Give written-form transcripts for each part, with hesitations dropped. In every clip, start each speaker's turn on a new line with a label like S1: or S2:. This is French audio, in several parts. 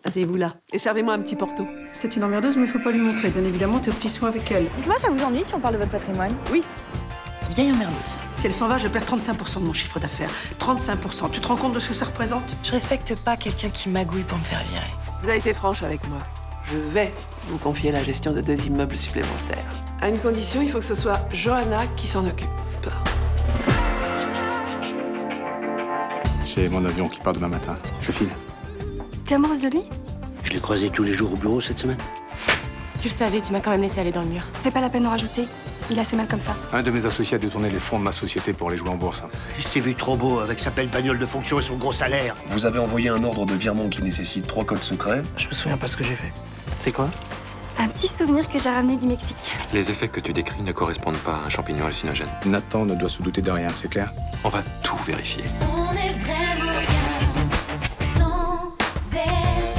S1: Asseyez-vous là et servez-moi un petit porto.
S2: C'est une emmerdeuse, mais faut pas lui montrer. Bien évidemment, t'es au petit soin avec elle.
S3: Dites-moi, ça vous ennuie si on parle de votre patrimoine?
S1: Oui.
S2: Vieille emmerdeuse. Si elle s'en va, je perds 35% de mon chiffre d'affaires. 35%. Tu te rends compte de ce que ça représente?
S3: Je respecte pas quelqu'un qui magouille pour me faire virer.
S1: Vous avez été franche avec moi. Je vais vous confier la gestion de 2 immeubles supplémentaires. À une condition, il faut que ce soit Johanna qui s'en occupe.
S4: J'ai mon avion qui part demain matin. Je file.
S5: T'es amoureuse de lui?
S6: Je l'ai croisé tous les jours au bureau cette semaine.
S3: Tu le savais, tu m'as quand même laissé aller dans le mur.
S5: C'est pas la peine d'en rajouter. Il a assez mal comme ça.
S4: Un de mes associés a détourné les fonds de ma société pour les jouer en bourse.
S6: Il s'est vu trop beau avec sa belle bagnole de fonction et son gros salaire.
S7: Vous avez envoyé un ordre de virement qui nécessite 3 codes secrets.
S8: Je me souviens pas ce que j'ai fait. C'est quoi?
S5: Un petit souvenir que j'ai ramené du Mexique.
S9: Les effets que tu décris ne correspondent pas à un champignon hallucinogène.
S4: Nathan ne doit se douter de rien, c'est clair?
S9: On va tout vérifier.
S10: On est vraiment bien sans elle.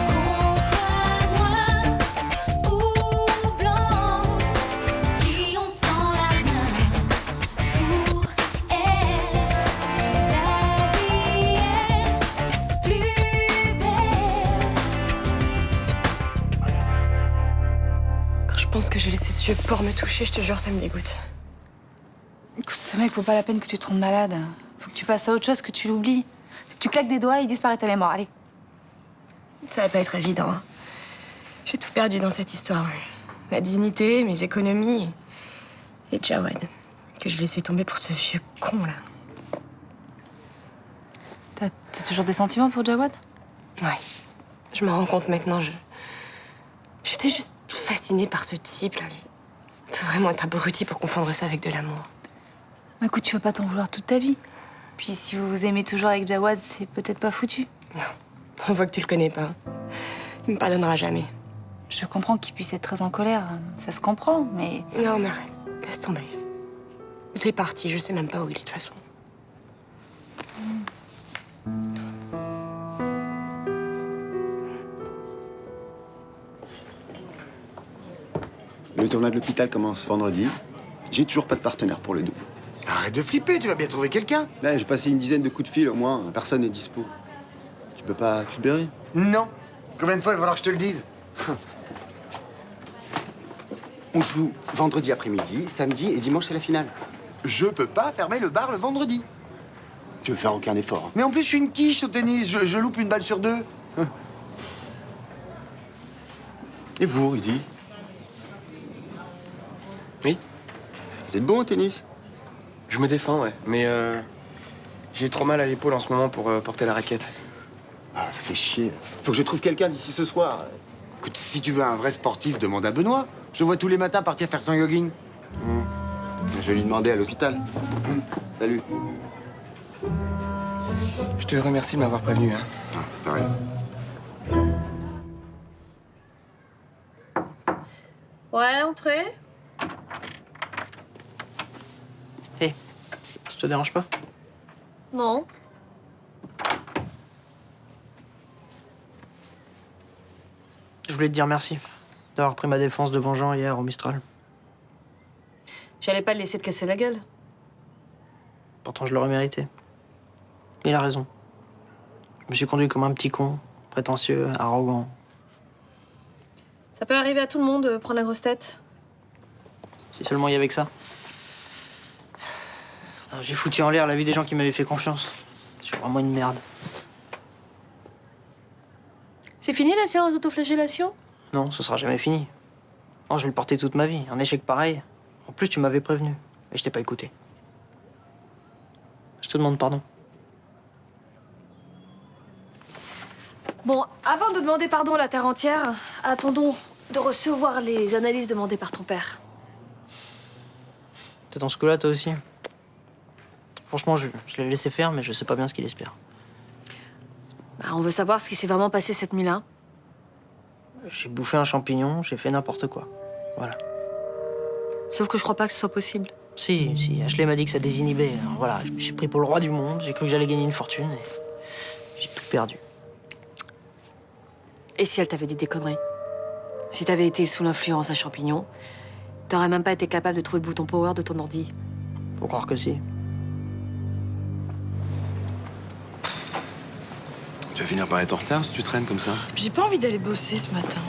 S10: Qu'on soit noir ou blanc, si on tend la main pour elle, la vie est plus belle.
S3: Quand je pense que j'ai laissé ce vieux porc me toucher, je te jure, ça me dégoûte.
S11: Écoute, ce mec, vaut pas la peine que tu te rendes malade. Faut que tu passes à autre chose, que tu l'oublies. Si tu claques des doigts, il disparaît ta mémoire. Allez.
S3: Ça va pas être évident. Hein. J'ai tout perdu dans cette histoire. Ma dignité, mes économies et Jawad, que je laissais tomber pour ce vieux con, là.
S11: T'as toujours des sentiments pour Jawad?
S3: Ouais. Je m'en rends compte maintenant. J'étais juste fascinée par ce type, là. Il faut vraiment être abruti pour confondre ça avec de l'amour.
S11: Bah, écoute, tu vas pas t'en vouloir toute ta vie. Puis si vous vous aimez toujours avec Jawad, c'est peut-être pas foutu.
S3: Non. On voit que tu le connais pas. Il me pardonnera jamais.
S11: Je comprends qu'il puisse être très en colère. Ça se comprend, mais...
S3: Non, mais arrête. Laisse tomber. Il est parti. Je sais même pas où il est, de toute façon.
S12: Le tournoi de l'hôpital commence vendredi. J'ai toujours pas de partenaire pour le double.
S6: Arrête de flipper, tu vas bien trouver quelqu'un.
S12: Là, j'ai passé une dizaine de coups de fil au moins. Personne n'est dispo. Tu peux pas te libérer?
S6: Non. Combien de fois il va falloir que je te le dise?
S12: On joue vendredi après-midi, samedi et dimanche, c'est la finale.
S6: Je peux pas fermer le bar le vendredi.
S12: Tu veux faire aucun effort, hein.
S6: Mais en plus, je suis une quiche au tennis. Je loupe une balle sur 2.
S12: Et vous, Rudy?
S8: Oui?
S12: Vous êtes bon au tennis?
S8: Je me défends, ouais. Mais j'ai trop mal à l'épaule en ce moment pour porter la raquette.
S12: Ah, ça fait chier. Faut que je trouve quelqu'un d'ici ce soir.
S6: Écoute, si tu veux un vrai sportif, demande à Benoît. Je le vois tous les matins partir faire son jogging.
S12: Je vais lui demander à l'hôpital. Salut.
S8: Je te remercie de m'avoir prévenu, hein.
S12: Ah, de rien.
S3: Ouais, entrez.
S8: Hé, ça te dérange pas?
S3: Non.
S8: Je voulais te dire merci d'avoir pris ma défense devant Jean hier au Mistral.
S3: J'allais pas le laisser te casser la gueule.
S8: Pourtant, je l'aurais mérité. Il a raison. Je me suis conduit comme un petit con, prétentieux, arrogant.
S3: Ça peut arriver à tout le monde de prendre la grosse tête.
S8: Si seulement il y avait que ça. J'ai foutu en l'air la vie des gens qui m'avaient fait confiance. Je suis vraiment une merde.
S3: C'est fini la séance d'autoflagellation?
S8: Non, ce sera jamais fini. Non, je vais le porter toute ma vie. Un échec pareil. En plus, tu m'avais prévenu. Et je t'ai pas écouté. Je te demande pardon.
S3: Bon, avant de demander pardon à la terre entière, attendons de recevoir les analyses demandées par ton père.
S8: T'es dans ce coup-là, toi aussi? Franchement, je l'ai laissé faire, mais je sais pas bien ce qu'il espère.
S3: Bah, on veut savoir ce qui s'est vraiment passé cette nuit-là.
S8: J'ai bouffé un champignon, j'ai fait n'importe quoi. Voilà.
S3: Sauf que je crois pas que ce soit possible.
S8: Si, Ashley m'a dit que ça désinhibait. Alors voilà, je me suis pris pour le roi du monde, j'ai cru que j'allais gagner une fortune et j'ai tout perdu.
S3: Et si elle t'avait dit des conneries? Si t'avais été sous l'influence d'un champignon, t'aurais même pas été capable de trouver le bouton power de ton ordi.
S8: Faut croire que si.
S12: Te
S9: finir par être en retard si tu traînes comme ça.
S3: J'ai pas envie d'aller bosser ce matin.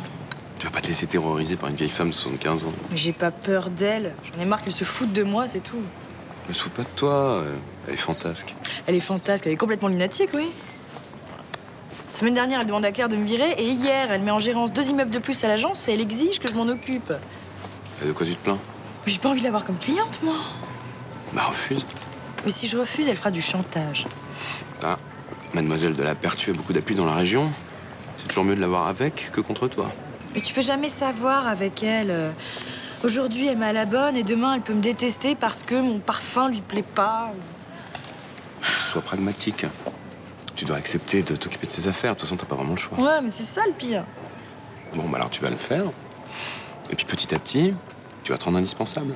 S9: Tu vas pas te laisser terroriser par une vieille femme de 75 ans.
S3: Mais j'ai pas peur d'elle. J'en ai marre qu'elle se foute de moi, c'est tout.
S9: Elle se fout pas de toi, elle est fantasque.
S3: Elle est fantasque, elle est complètement lunatique, oui. La semaine dernière, elle demande à Claire de me virer, et hier, elle met en gérance 2 immeubles de plus à l'agence et elle exige que je m'en occupe.
S9: Et de quoi tu te plains?
S3: Mais j'ai pas envie de l'avoir comme cliente, moi.
S9: Bah refuse.
S3: Mais si je refuse, elle fera du chantage.
S9: Ah, mademoiselle de la Pertu a beaucoup d'appui dans la région. C'est toujours mieux de l'avoir avec que contre toi.
S3: Mais tu peux jamais savoir avec elle. Aujourd'hui, elle m'a la bonne et demain, elle peut me détester parce que mon parfum lui plaît pas.
S9: Sois pragmatique. Tu dois accepter de t'occuper de ses affaires. De toute façon, t'as pas vraiment le choix.
S3: Ouais, mais c'est ça le pire.
S9: Bon, bah alors tu vas le faire. Et puis petit à petit, tu vas te rendre indispensable.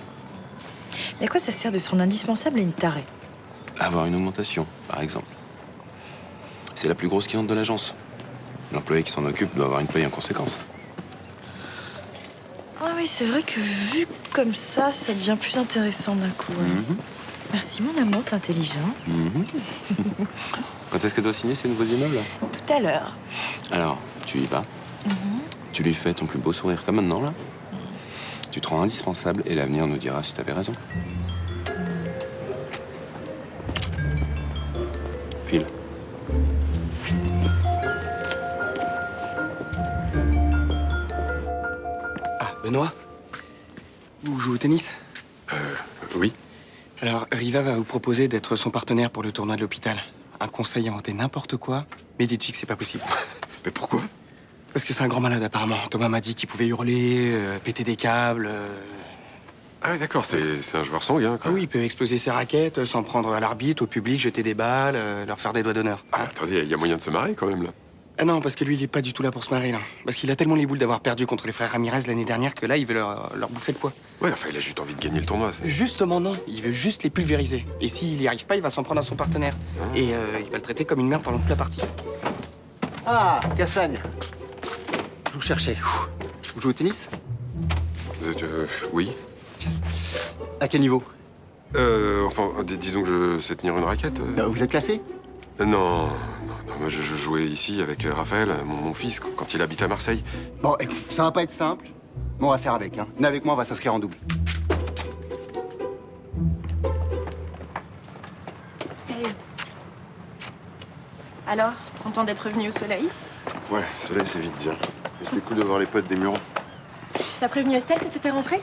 S3: Mais à quoi ça sert de se rendre indispensable à une tarée?
S9: Avoir une augmentation, par exemple. C'est la plus grosse cliente de l'agence. L'employé qui s'en occupe doit avoir une paye en conséquence.
S3: Ah oui, c'est vrai que vu comme ça devient plus intéressant d'un coup. Ouais. Merci mon amour, t'es intelligent.
S9: Quand est-ce qu'elle doit signer ces nouveaux immeubles?
S3: Tout à l'heure.
S9: Alors, tu y vas. Tu lui fais ton plus beau sourire comme maintenant, là. Tu te rends indispensable et l'avenir nous dira si t'avais raison. File.
S13: Ah, Benoît? Vous jouez au tennis?
S9: Oui.
S13: Alors, Riva va vous proposer d'être son partenaire pour le tournoi de l'hôpital. Un conseil inventé n'importe quoi, mais dites-lui que c'est pas possible.
S12: Mais pourquoi?
S13: Parce que c'est un grand malade, apparemment. Thomas m'a dit qu'il pouvait hurler, péter des câbles.
S14: Ah ouais, d'accord, c'est un joueur sanguin, quoi.
S13: Ah oui, il peut exploser ses raquettes, s'en prendre à l'arbitre, au public, jeter des balles, leur faire des doigts d'honneur.
S14: Ah, attendez, il y a moyen de se marrer, quand même, là.
S13: Ah non, parce que lui, il est pas du tout là pour se marrer, là. Parce qu'il a tellement les boules d'avoir perdu contre les frères Ramirez l'année dernière que là, il veut leur bouffer le poids.
S14: Ouais, enfin, il a juste envie de gagner le tournoi, c'est...
S13: Justement, non. Il veut juste les pulvériser. Et s'il y arrive pas, il va s'en prendre à son partenaire. Et il va le traiter comme une merde pendant toute la partie.
S12: Ah, Cassagne. Je vous cherchais. Vous jouez au tennis?
S14: Oui.
S12: À quel niveau?
S14: Enfin, disons que je sais tenir une raquette.
S12: Vous êtes classé?
S14: Non, moi, je jouais ici avec Raphaël, mon fils, quand il habite à Marseille.
S12: Bon, écoute, ça va pas être simple, mais on va faire avec, hein. Venez avec moi, on va s'inscrire en double.
S15: Alors, content d'être revenu au soleil?
S14: Ouais, le soleil, c'est vite dire. C'était cool de voir les potes des Murons.
S15: T'as prévenu Estelle que t'étais rentrée?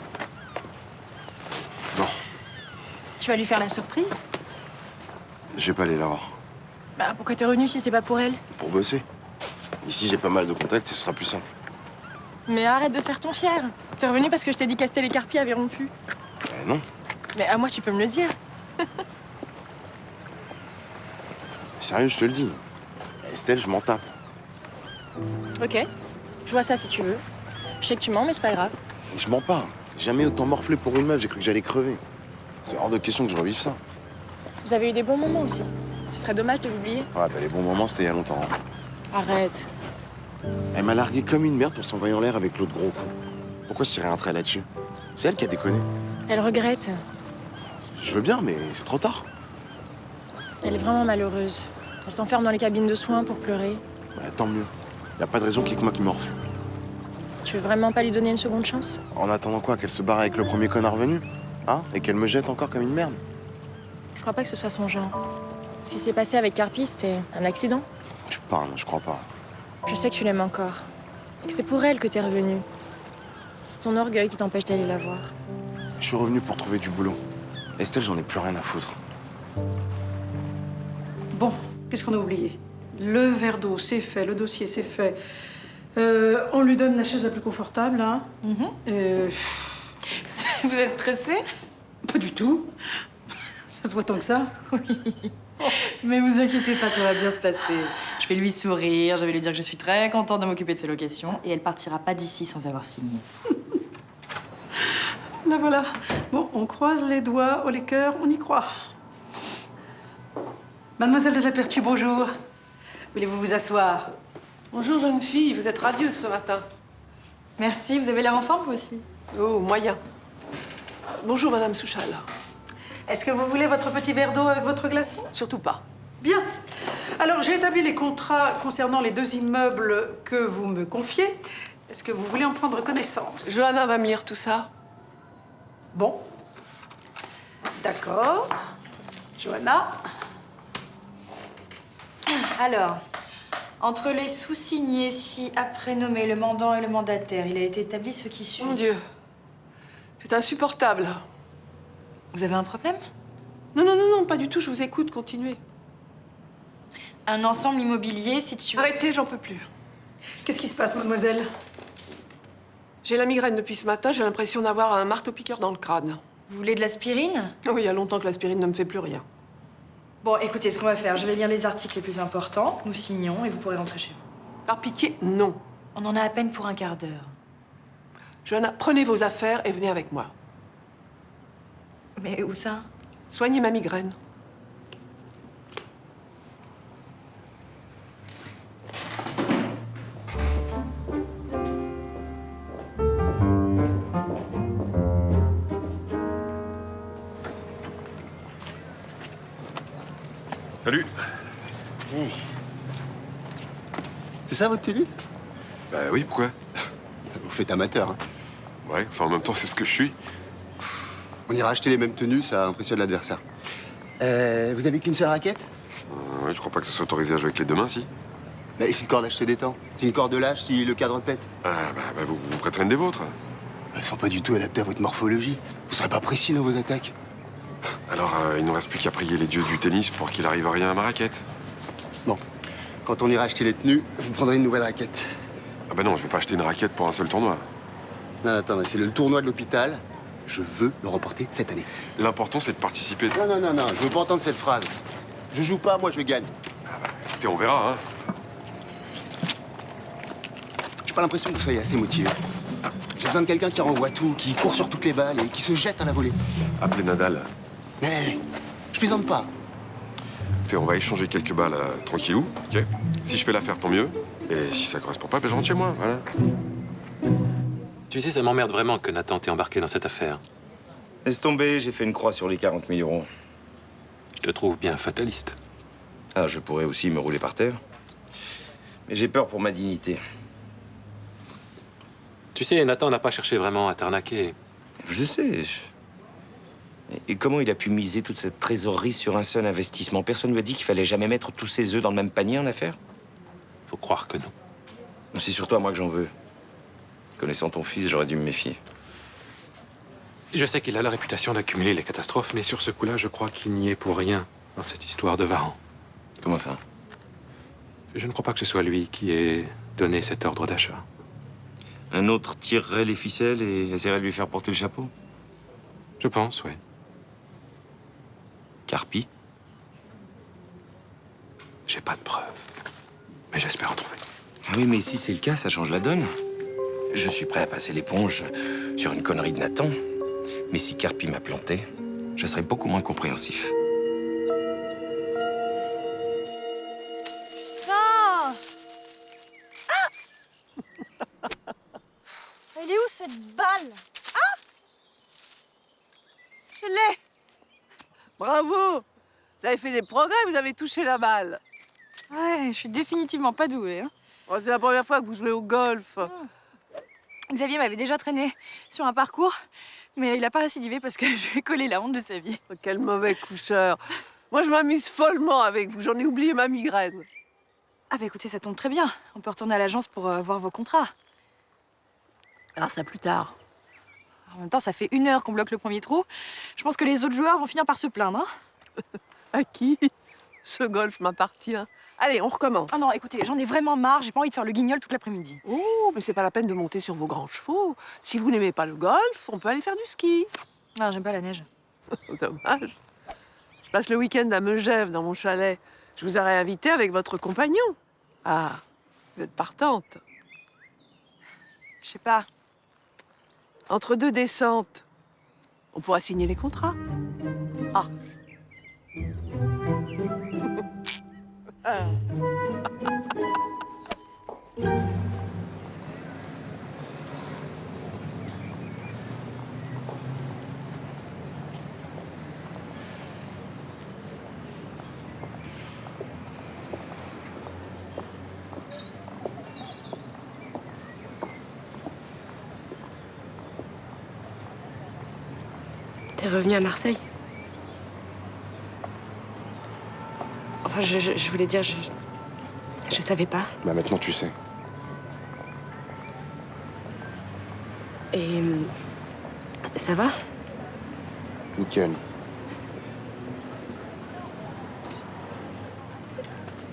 S14: Non.
S15: Tu vas lui faire la surprise?
S14: Je vais pas aller la voir.
S15: Bah, pourquoi t'es revenu si c'est pas pour elle?
S14: Pour bosser. Ici, j'ai pas mal de contacts et ce sera plus simple.
S15: Mais arrête de faire ton fier. T'es revenu parce que je t'ai dit qu'Estelle et Carpi avaient rompu.
S14: Non.
S15: Mais à moi, tu peux me le dire.
S14: Sérieux, je te le dis. Estelle, je m'en tape.
S15: Ok. Je vois ça si tu veux. Je sais que tu mens, mais c'est pas grave.
S14: Et je mens pas. Jamais autant morflé pour une meuf, j'ai cru que j'allais crever. C'est hors de question que je revive ça.
S15: Vous avez eu des bons moments aussi. Ce serait dommage de l'oublier.
S14: Ouais, bah les bons moments, c'était il y a longtemps.
S15: Arrête.
S14: Elle m'a largué comme une merde pour s'envoyer en l'air avec l'autre gros. Pourquoi je tirais un trait là-dessus? C'est elle qui a déconné.
S15: Elle regrette.
S14: Je veux bien, mais c'est trop tard.
S15: Elle est vraiment malheureuse. Elle s'enferme dans les cabines de soins pour pleurer.
S14: Bah, tant mieux. Y a pas de raison qu'il y ait que moi qui morfle.
S15: Tu veux vraiment pas lui donner une seconde chance?
S14: En attendant quoi? Qu'elle se barre avec le premier connard venu? Hein? Et qu'elle me jette encore comme une merde?
S15: Je crois pas que ce soit son genre. Si c'est passé avec Carpi, c'était un accident.
S14: Tu parles, je crois pas.
S15: Je sais que tu l'aimes encore. Et que c'est pour elle que t'es revenu. C'est ton orgueil qui t'empêche d'aller la voir.
S14: Je suis revenu pour trouver du boulot. Estelle, j'en ai plus rien à foutre.
S2: Bon, qu'est-ce qu'on a oublié? Le verre d'eau, c'est fait. Le dossier, c'est fait. On lui donne la chaise la plus confortable, hein.
S3: Vous êtes stressé?
S2: Pas du tout. Ça se voit tant que ça.
S3: Oui. Mais vous inquiétez pas, ça va bien se passer. Je vais lui sourire, je vais lui dire que je suis très contente de m'occuper de ses locations et elle partira pas d'ici sans avoir signé.
S2: Là voilà. Bon, on croise les doigts, haut les cœurs, on y croit. Mademoiselle de la Pertu, bonjour. Voulez-vous vous asseoir?
S1: Bonjour, jeune fille. Vous êtes radieuse ce matin.
S3: Merci, vous avez l'air en forme, vous aussi?
S1: Oh, moyen. Bonjour, Madame Souchal.
S2: Est-ce que vous voulez votre petit verre d'eau avec votre glaçon?
S1: Surtout pas.
S2: Bien. Alors, j'ai établi les contrats concernant les 2 immeubles que vous me confiez. Est-ce que vous voulez en prendre connaissance?
S1: Johanna va me lire tout ça.
S2: Bon. D'accord. Johanna?
S16: Alors, entre les sous-signés ci-après nommés, le mandant et le mandataire, il a été établi ce qui suit.
S1: Mon Dieu. C'est insupportable.
S16: Vous avez un problème?
S1: Non, non, non, non, pas du tout. Je vous écoute. Continuez.
S16: Un ensemble immobilier situé...
S1: Arrêtez, j'en peux plus.
S2: Qu'est-ce qui se passe, mademoiselle?
S1: J'ai la migraine depuis ce matin. J'ai l'impression d'avoir un marteau-piqueur dans le crâne.
S16: Vous voulez de l'aspirine?
S1: Oui, il y a longtemps que l'aspirine ne me fait plus rien.
S16: Bon, écoutez, ce qu'on va faire, je vais lire les articles les plus importants, nous signons et vous pourrez rentrer chez vous.
S1: Par pitié, non.
S16: On en a à peine pour un quart d'heure.
S1: Johanna, prenez vos affaires et venez avec moi.
S16: Mais où ça?
S1: Soignez ma migraine.
S17: Salut.
S12: Hey. C'est ça votre tenue?
S17: Bah oui, pourquoi?
S12: Vous faites amateur, hein?
S17: Ouais, enfin en même temps, c'est ce que je suis.
S12: On ira acheter les mêmes tenues, ça impressionne l'adversaire. Vous avez qu'une seule raquette?
S17: Ouais, je crois pas que ce soit autorisé à jouer avec les deux mains, si.
S12: Bah, et si le cordage se détend? Si une corde lâche, si le cadre pète?
S17: Ah, bah vous prêterez une des vôtres.
S12: Elles sont pas du tout adaptées à votre morphologie. Vous serez pas précis dans vos attaques.
S17: Alors, il nous reste plus qu'à prier les dieux du tennis pour qu'il arrive rien à ma raquette.
S12: Bon, quand on ira acheter les tenues, vous prendrez une nouvelle raquette.
S17: Ah bah non, je vais pas acheter une raquette pour un seul tournoi.
S12: Non, attendez, c'est le tournoi de l'hôpital. Je veux le remporter cette année.
S17: L'important, c'est de participer.
S12: Non, non, non, non, je veux pas entendre cette phrase. Je joue pas, moi je gagne.
S17: Ah bah, écoutez, on verra, hein.
S12: J'ai pas l'impression que vous soyez assez motivé. J'ai besoin de quelqu'un qui renvoie tout, qui court sur toutes les balles et qui se jette à la volée.
S17: Appelez Nadal.
S12: Mais je plaisante pas.
S17: Écoutez, on va échanger quelques balles tranquillou, ok? Si je fais l'affaire, tant mieux. Et si ça correspond pas, ben je rentre chez moi, voilà.
S18: Tu sais, ça m'emmerde vraiment que Nathan t'ait embarqué dans cette affaire.
S19: Laisse tomber, j'ai fait une croix sur les 40 000 euros.
S18: Je te trouve bien fataliste.
S19: Ah, je pourrais aussi me rouler par terre. Mais j'ai peur pour ma dignité.
S18: Tu sais, Nathan n'a pas cherché vraiment à t'arnaquer.
S19: Je sais. Et comment il a pu miser toute cette trésorerie sur un seul investissement? Personne ne lui a dit qu'il fallait jamais mettre tous ses œufs dans le même panier en affaires?
S18: Faut croire que non.
S19: C'est surtout à moi que j'en veux. Connaissant ton fils, j'aurais dû me méfier.
S18: Je sais qu'il a la réputation d'accumuler les catastrophes, mais sur ce coup-là, je crois qu'il n'y est pour rien dans cette histoire de Varan.
S19: Comment ça?
S18: Je ne crois pas que ce soit lui qui ait donné cet ordre d'achat.
S19: Un autre tirerait les ficelles et essaierait de lui faire porter le chapeau?
S18: Je pense, oui.
S19: Carpi?
S18: J'ai pas de preuves, mais j'espère en trouver.
S19: Ah oui, mais si c'est le cas, ça change la donne. Je suis prêt à passer l'éponge sur une connerie de Nathan. Mais si Carpi m'a planté, je serais beaucoup moins compréhensif.
S16: Putain! Elle est où cette balle? Ah! Je l'ai!
S1: Bravo! Vous avez fait des progrès, vous avez touché la balle.
S16: Ouais, je suis définitivement pas douée. Hein.
S1: Oh, c'est la première fois que vous jouez au golf.
S16: Xavier m'avait déjà traîné sur un parcours, mais il a pas récidivé parce que je lui ai collé la honte de sa vie.
S1: Oh, quel mauvais coucheur. Moi, je m'amuse follement avec vous. J'en ai oublié ma migraine.
S16: Ah bah écoutez, ça tombe très bien. On peut retourner à l'agence pour voir vos contrats.
S1: Ah, ça plus tard.
S16: En même temps, ça fait 1 heure qu'on bloque le premier trou. Je pense que les autres joueurs vont finir par se plaindre. Hein.
S1: À qui? Ce golf m'appartient. Allez, on recommence.
S16: Ah non, écoutez, j'en ai vraiment marre. J'ai pas envie de faire le guignol toute l'après-midi.
S1: Oh, mais c'est pas la peine de monter sur vos grands chevaux. Si vous n'aimez pas le golf, on peut aller faire du ski.
S16: Ah, j'aime pas la neige.
S1: Dommage. Je passe le week-end à Megève, dans mon chalet. Je vous aurais invité avec votre compagnon. Ah, vous êtes partante.
S16: Je sais pas.
S1: Entre 2 descentes, on pourra signer les contrats. Ah.
S3: T'es revenu à Marseille? Enfin, je voulais dire, je savais pas.
S14: Bah maintenant tu sais.
S3: Et... ça va?
S14: Nickel.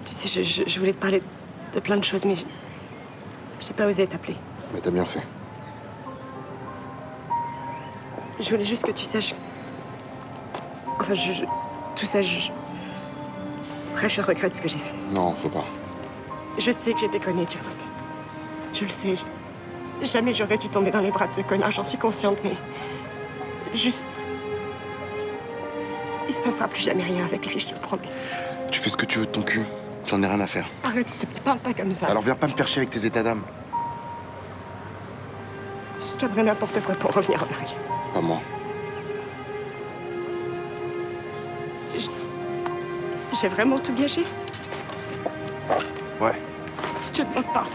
S3: Tu sais, je voulais te parler de plein de choses, mais j'ai pas osé t'appeler.
S14: Mais t'as bien fait.
S3: Je voulais juste que tu saches... Enfin, tout ça, Après, je regrette ce que j'ai fait.
S14: Non, faut pas.
S3: Je sais que j'ai déconné, Jawad. Je le sais. Jamais j'aurais dû tomber dans les bras de ce connard, j'en suis consciente, mais... Juste... Il se passera plus jamais rien avec lui, je te le promets.
S14: Tu fais ce que tu veux de ton cul. J'en ai rien à faire.
S3: Arrête, s'il te plaît, parle pas comme ça.
S14: Alors viens pas me faire chier avec tes états d'âme.
S3: J'aimerais n'importe quoi pour revenir en arrière.
S14: Pas moi.
S3: J'ai vraiment tout gâché.
S14: Ouais.
S3: Je te demande pardon.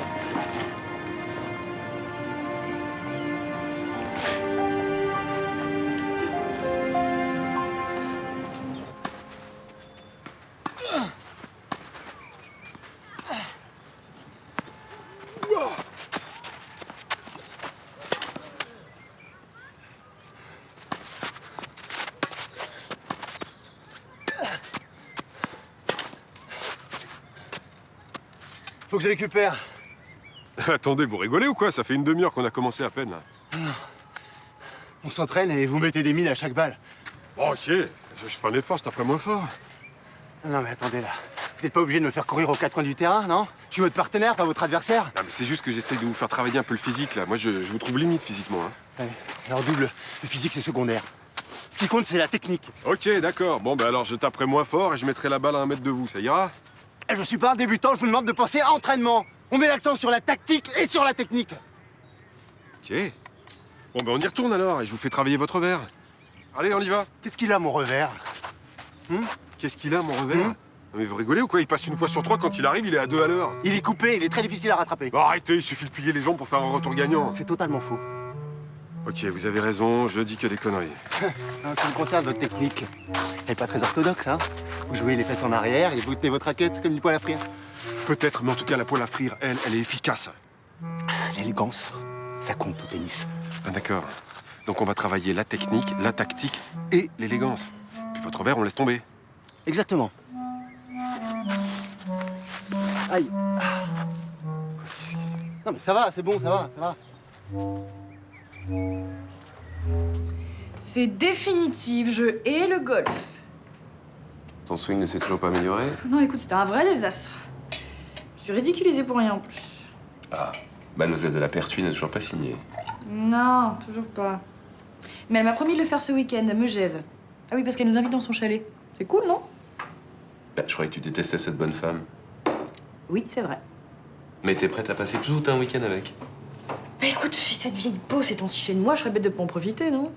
S12: Faut que je récupère.
S17: Attendez, vous rigolez ou quoi? Ça fait une demi-heure qu'on a commencé à peine, là.
S12: On s'entraîne et vous mettez des mines à chaque balle.
S17: Bon, ok, je fais un effort, c'est après moins fort.
S12: Non mais attendez là. Vous n'êtes pas obligé de me faire courir aux quatre coins du terrain, non? Je suis votre partenaire, pas votre adversaire.
S17: Non, mais c'est juste que j'essaye de vous faire travailler un peu le physique, là. Moi, je vous trouve limite physiquement, hein.
S12: Ouais, alors double, le physique c'est secondaire. Ce qui compte c'est la technique.
S17: Ok, d'accord. Bon, ben alors je taperai moins fort et je mettrai la balle à 1 mètre de vous, ça ira?
S12: Je suis pas un débutant, je vous demande de penser à entraînement. On met l'accent sur la tactique et sur la technique.
S17: Ok. Bon, ben on y retourne alors et je vous fais travailler votre verre. Allez, on y va.
S12: Qu'est-ce qu'il a mon revers?
S17: Qu'est-ce qu'il a, mon revers? Non, mais vous rigolez ou quoi? Il passe une fois sur 3, quand il arrive, il est à 2 à l'heure.
S12: Il est coupé, il est très difficile à rattraper.
S17: Bon, arrêtez, il suffit de plier les jambes pour faire un retour gagnant.
S12: C'est totalement faux.
S17: Ok, vous avez raison, je dis que des conneries.
S12: En ce qui me concerne, votre technique, elle est pas très orthodoxe, hein? Vous jouez les fesses en arrière et vous tenez votre raquette comme une poêle à frire.
S17: Peut-être, mais en tout cas, la poêle à frire, elle est efficace.
S12: L'élégance, ça compte au tennis.
S17: Ah, d'accord. Donc on va travailler la technique, la tactique et l'élégance. Puis votre verre, on laisse tomber.
S12: Exactement. Aïe. Non mais ça va, c'est bon, ça va, ça va.
S16: C'est définitif, je hais le golf.
S9: Ton swing ne s'est toujours pas amélioré?
S16: Non, écoute, c'était un vrai désastre. Je suis ridiculisée pour rien en plus.
S9: Ah, Mademoiselle de la Pertuis n'a toujours pas signé.
S16: Non, toujours pas. Mais elle m'a promis de le faire ce week-end à Megève. Ah oui, parce qu'elle nous invite dans son chalet. C'est cool, non?
S9: Bah, je croyais que tu détestais cette bonne femme.
S16: Oui, c'est vrai.
S9: Mais t'es prête à passer tout un week-end avec?
S16: Bah écoute, si cette vieille peau s'est entichée de moi, je serais bête de pas en profiter, non?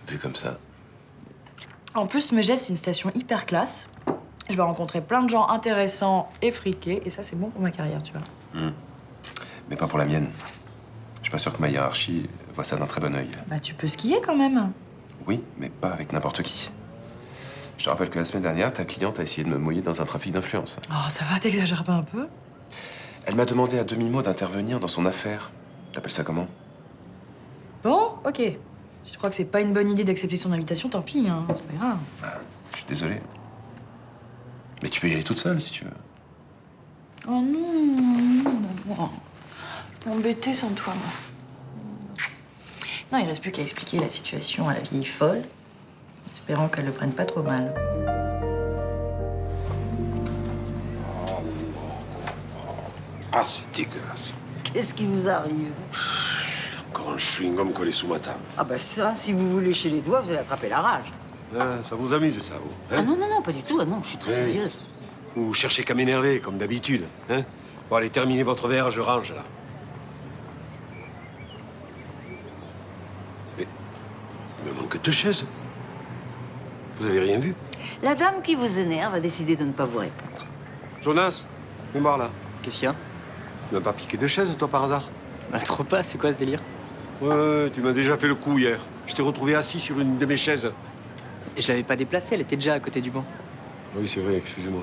S9: Vu comme ça.
S16: En plus, Megève, c'est une station hyper classe. Je vais rencontrer plein de gens intéressants et friqués, et ça, c'est bon pour ma carrière, tu vois.
S9: Mais pas pour la mienne. Je suis pas sûr que ma hiérarchie voit ça d'un très bon œil.
S16: Bah, tu peux skier quand même.
S9: Oui, mais pas avec n'importe qui. Je te rappelle que la semaine dernière, ta cliente a essayé de me mouiller dans un trafic d'influence.
S16: Oh, ça va, t'exagères pas un peu?
S9: Elle m'a demandé à demi-mot d'intervenir dans son affaire. T'appelles ça comment?
S16: Bon, ok. Si tu crois que c'est pas une bonne idée d'accepter son invitation, tant pis, hein. C'est pas grave.
S9: Je suis désolé. Mais tu peux y aller toute seule si tu veux.
S16: Oh non, non. Embêtée sans toi, moi. Non, il reste plus qu'à expliquer la situation à la vieille folle, espérant qu'elle le prenne pas trop mal.
S14: Ah, c'est dégueulasse.
S20: Qu'est-ce qui vous arrive?
S14: Encore un chewing-gum collé sous ma table.
S20: Ah bah ça, si vous vous léchez les doigts, vous allez attraper la rage.
S14: Ah, ça vous amuse, ça, vous?
S20: Ah non, non, non, pas du tout. Ah non, je suis très sérieuse.
S14: Vous cherchez qu'à m'énerver, comme d'habitude, hein? Bon, allez, terminez votre verre, je range, là. Mais... il me manque 2 chaises. Vous avez rien vu?
S20: La dame qui vous énerve a décidé de ne pas vous répondre.
S14: Jonas, viens voir, là.
S13: Qu'est-ce qu'il y a?
S14: Tu m'as pas piqué 2 chaises, toi, par hasard?
S13: Bah, trop pas, c'est quoi ce délire?
S14: Ouais, tu m'as déjà fait le coup hier.
S21: Je t'ai retrouvé assis sur une de mes chaises.
S8: Et je l'avais pas déplacée, elle était déjà à côté du banc.
S21: Oui, c'est vrai, excusez-moi.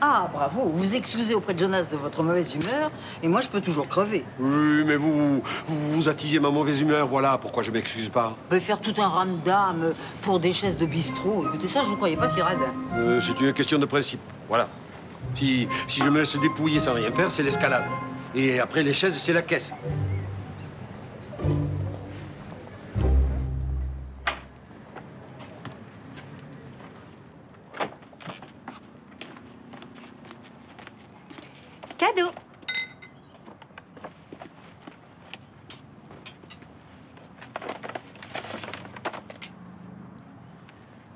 S20: Ah, bravo, vous vous excusez auprès de Jonas de votre mauvaise humeur, et moi je peux toujours crever.
S21: Oui, mais vous attisez ma mauvaise humeur, voilà pourquoi je m'excuse pas.
S20: Mais faire tout un ramdam pour des chaises de bistrot, écoutez, ça je vous croyais pas si radin.
S21: C'est une question de principe, voilà. Si je me laisse dépouiller sans rien faire, c'est l'escalade. Et après les chaises, c'est la caisse.
S5: Cadeau.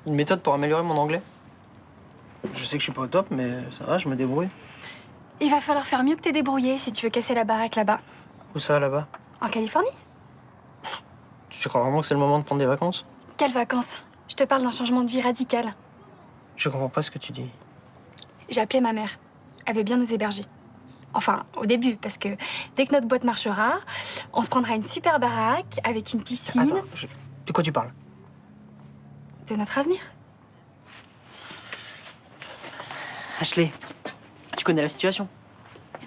S8: Une méthode pour améliorer mon anglais? Je sais que je suis pas au top, mais ça va, je me débrouille.
S5: Il va falloir faire mieux que t'es débrouillé si tu veux casser la baraque là-bas.
S8: Où ça, là-bas?
S5: En Californie?
S8: Tu crois vraiment que c'est le moment de prendre des vacances?
S5: Quelles vacances? Je te parle d'un changement de vie radical.
S8: Je comprends pas ce que tu dis.
S5: J'ai appelé ma mère. Elle veut bien nous héberger. Enfin, au début, parce que dès que notre boîte marchera, on se prendra une super baraque avec une piscine.
S8: Attends, de quoi tu parles?
S5: De notre avenir.
S8: Ashley, tu connais la situation?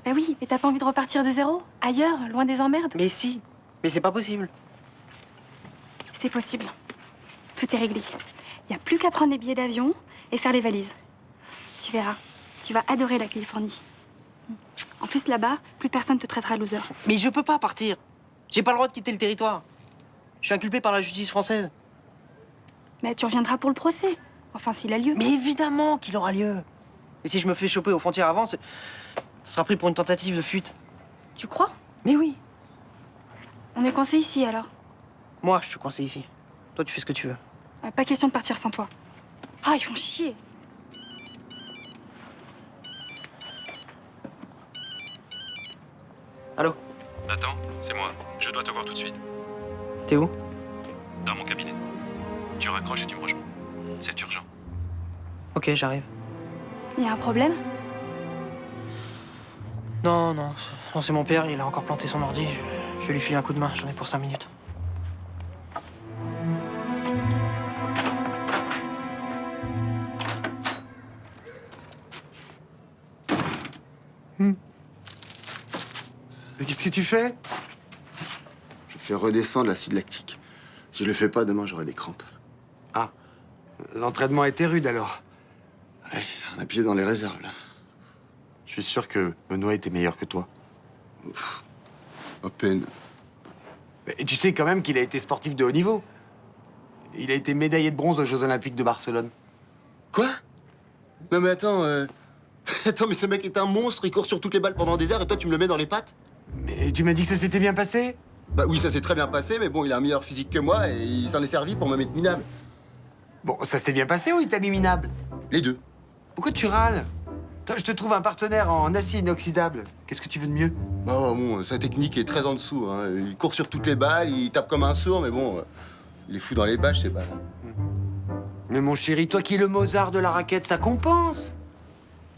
S5: Bah oui, mais t'as pas envie de repartir de zéro? Ailleurs, loin des emmerdes?
S8: Mais si, mais c'est pas possible.
S5: C'est possible. Tout est réglé. Y a plus qu'à prendre les billets d'avion et faire les valises. Tu verras, tu vas adorer la Californie. En plus, là-bas, plus personne te traitera de loser.
S8: Mais je peux pas partir. J'ai pas le droit de quitter le territoire. Je suis inculpé par la justice française.
S5: Mais tu reviendras pour le procès. Enfin, s'il a lieu.
S8: Mais évidemment qu'il aura lieu. Et si je me fais choper aux frontières avant, ce sera pris pour une tentative de fuite.
S5: Tu crois?
S8: Mais oui.
S5: On est coincés ici, alors.
S8: Moi, je suis coincé ici. Toi, tu fais ce que tu veux.
S5: Pas question de partir sans toi. Ah, ils font chier.
S8: Allô?
S22: Nathan, c'est moi. Je dois te voir tout de suite.
S8: T'es où?
S22: Dans mon cabinet. Tu raccroches et tu me rejoins. C'est urgent.
S8: Ok, j'arrive.
S5: Y a un problème?
S8: Non, c'est mon père, il a encore planté son ordi. Je vais lui filer un coup de main, j'en ai pour 5 minutes.
S6: Mais qu'est-ce que tu fais?
S14: Je fais redescendre l'acide lactique. Si je le fais pas, demain, j'aurai des crampes.
S6: Ah, l'entraînement était rude alors.
S14: Ouais, on a pillé dans les réserves, là.
S6: Je suis sûr que Benoît était meilleur que toi.
S14: Ouf, à peine.
S6: Mais tu sais quand même qu'il a été sportif de haut niveau. Il a été médaillé de bronze aux Jeux Olympiques de Barcelone.
S14: Quoi? Non mais attends, attends, mais ce mec est un monstre, il court sur toutes les balles pendant des heures et toi tu me le mets dans les pattes?
S6: Mais tu m'as dit que ça s'était bien passé?
S14: Bah oui, ça s'est très bien passé, mais bon, il a un meilleur physique que moi et il s'en est servi pour me mettre minable.
S6: Bon, ça s'est bien passé ou il t'a mis minable?
S14: Les deux.
S6: Pourquoi tu râles? Toi, je te trouve un partenaire en acier inoxydable. Qu'est-ce que tu veux de mieux?
S14: Bah bon, sa technique est très en dessous, hein. Il court sur toutes les balles, il tape comme un sourd, mais bon, il est fou dans les bâches, ces balles.
S6: Mais mon chéri, toi qui es le Mozart de la raquette, ça compense.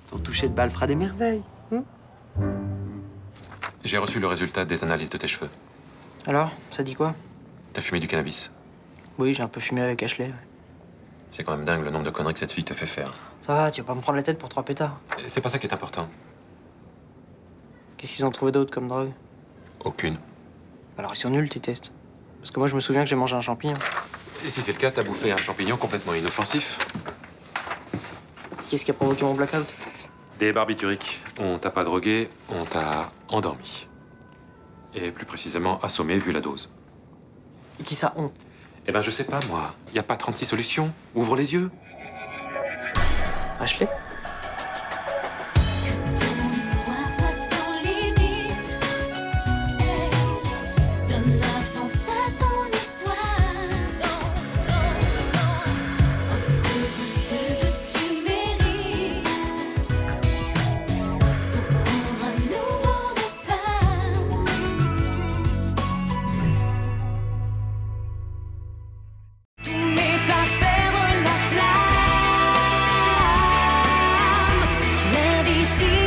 S6: Ton toucher de balle fera des merveilles.
S18: J'ai reçu le résultat des analyses de tes cheveux.
S8: Alors, ça dit quoi?
S18: T'as fumé du cannabis.
S8: Oui, j'ai un peu fumé avec Ashley. Ouais.
S18: C'est quand même dingue le nombre de conneries que cette fille te fait faire.
S8: Ça va, tu vas pas me prendre la tête pour 3 pétards.
S18: Et c'est pas ça qui est important.
S8: Qu'est-ce qu'ils ont trouvé d'autre comme drogue?
S18: Aucune.
S8: Alors ils sont nuls tes tests. Parce que moi je me souviens que j'ai mangé un champignon.
S18: Et si c'est le cas, t'as bouffé un champignon complètement inoffensif.
S8: Qu'est-ce qui a provoqué mon blackout?
S18: Des barbituriques. On t'a pas drogué, on t'a endormi. Et plus précisément assommé vu la dose.
S8: Et qui ça, on?
S18: Eh ben je sais pas moi. Y a pas 36 solutions. Ouvre les yeux.
S8: Ashley?